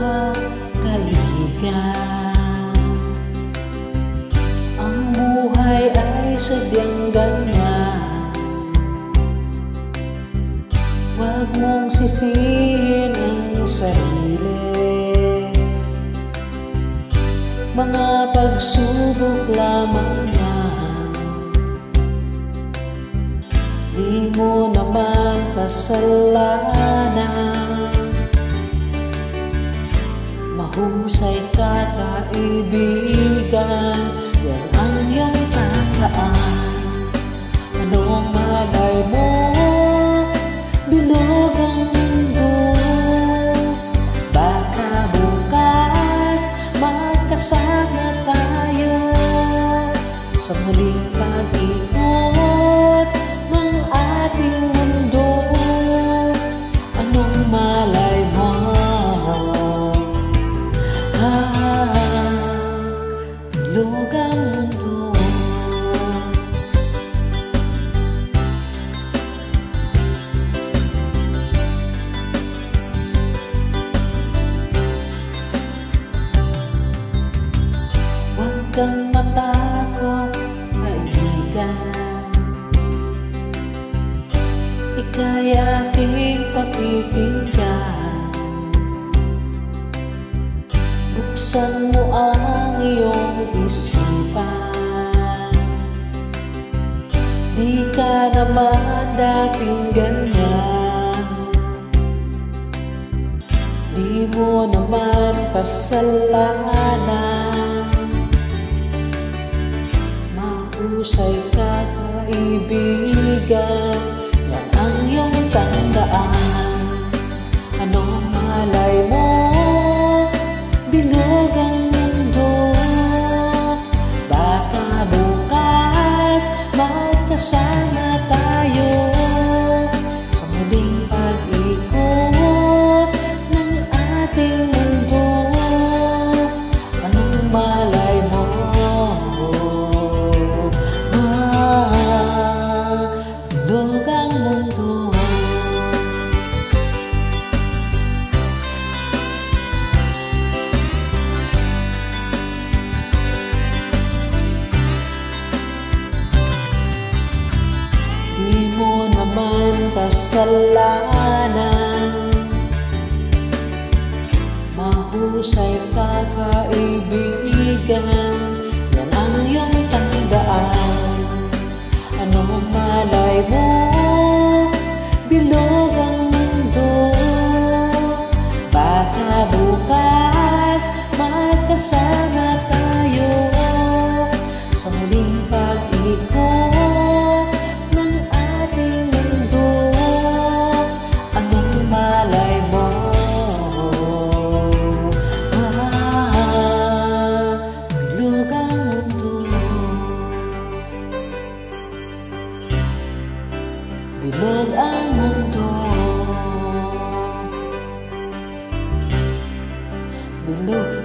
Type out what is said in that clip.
ka, kaibigan. Ang buhay ay sadyang ganyan. Huwag mong sisihin ang sarili. Mga pagsubok lamang yan. Di mo naman kasalanan. Mahusay ka, kaibigan. Yan ang iyong tandaan. Anong malay mo? Bilog ang mundo. Baka bukas magkasama tayo sa muling pag-ikot ng ating mundo. Anong malay mo? Bilog ang mundo. Huwag kang matakot, kaibigan. Ika'y aking papikinggan. Buksan mo ang iyong isipan. Di ka naman dating ganyan. Di mo naman kasalanan. Mahusay ka, kaibigan. Yan ang iyong tandaan. Anong malay mo? Bilog ang mundo. Baka bukas magkasama tayo sa muling pag-ikot ng ating mundo. Anong malay mo? Bilog ang mundo. Di mo naman kasalanan. Mahusay ka, kaibigan. Yan ang iyong tandaan. Anong malay mo? Bilog ang mundo. Baka bukas magkasama tayo sa muling pag-ikot ng ating mundo. Anong malay mo? Bilog ang mundo. Bilog ang mundo. Bilog